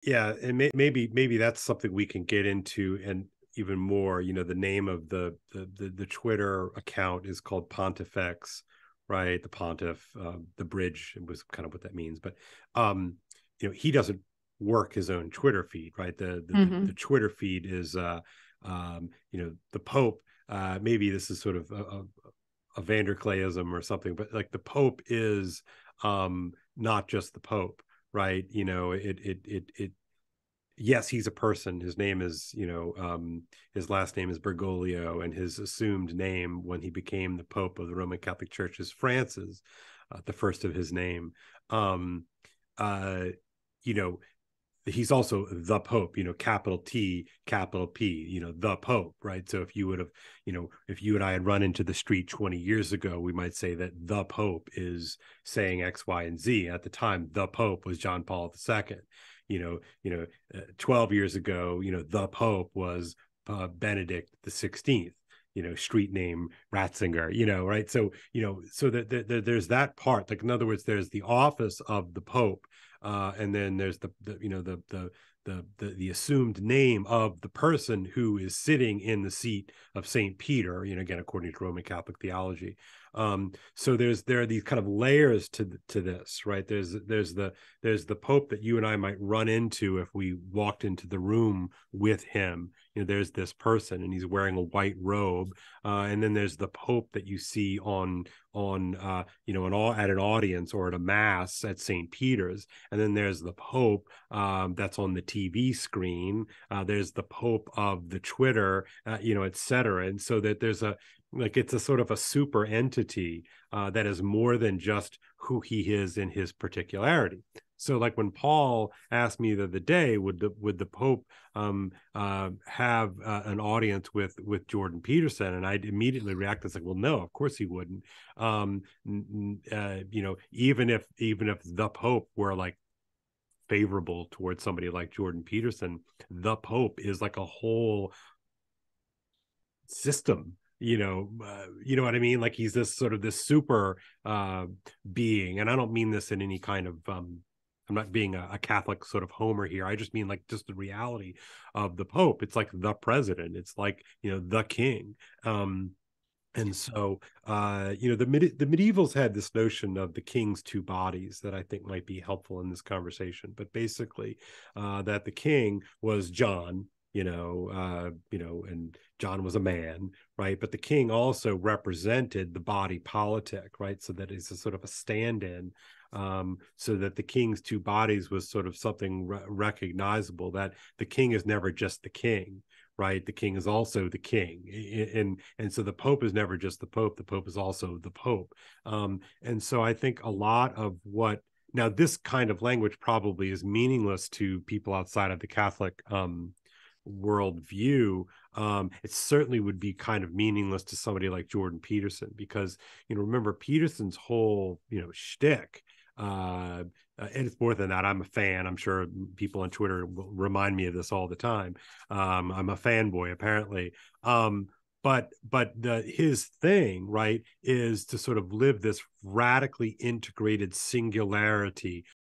Yeah, and maybe that's something we can get into, and even more. The name of the Twitter account is called Pontifex, right? The Pontiff, the bridge was kind of what that means. But he doesn't work his own Twitter feed, right? The Hmm. Twitter feed is the Pope. Maybe this is sort of a Vanderclayism or something, but like the Pope is not just the Pope, right? It yes, he's a person. His name is, his last name is Bergoglio, and his assumed name when he became the Pope of the Roman Catholic Church is Francis, the first of his name. Um, uh, you know, he's also the Pope, capital T, capital P, the Pope, right? So if you would have, if you and I had run into the street 20 years ago, we might say that the Pope is saying X, Y, and Z. At the time, the Pope was John Paul II. 12 years ago, the Pope was Benedict the 16th. Street name Ratzinger, right? So, so that there's that part. Like, in other words, there's the office of the Pope, and then there's the assumed name of the person who is sitting in the seat of Saint Peter. Again, according to Roman Catholic theology. So there are these kind of layers to this, right? There's the Pope that you and I might run into if we walked into the room with him. There's this person, and he's wearing a white robe, and then there's the Pope that you see at an audience or at a mass at St. Peter's, and then there's the Pope that's on the TV screen. There's the Pope of the Twitter, et cetera. And so that there's it's a sort of a super entity that is more than just who he is in his particularity. So, like, when Paul asked me the other day, would the Pope have an audience with Jordan Peterson, and I immediately reacted, it's like, well, no, of course he wouldn't. Even if the Pope were like favorable towards somebody like Jordan Peterson, the Pope is like a whole system. You know what I mean? Like, he's this sort of this super being, and I don't mean this in any kind of I'm not being a Catholic sort of homer here. I just mean, like, just the reality of the Pope. It's like the president. It's like, the king. And so, the medievals had this notion of the king's two bodies that I think might be helpful in this conversation. But basically, that the king was John, and John was a man, right? But the king also represented the body politic, right? So that is a sort of a stand-in. So that the king's two bodies was sort of something recognizable, that the king is never just the king, right? The king is also the king, and so the Pope is never just the Pope. The Pope is also the Pope. And so I think a lot of what now this kind of language probably is meaningless to people outside of the Catholic worldview. It certainly would be kind of meaningless to somebody like Jordan Peterson, because remember, Peterson's whole shtick. And it's more than that. I'm a fan. I'm sure people on Twitter will remind me of this all the time. I'm a fanboy, apparently. But his thing, right, is to sort of live this radically integrated singularity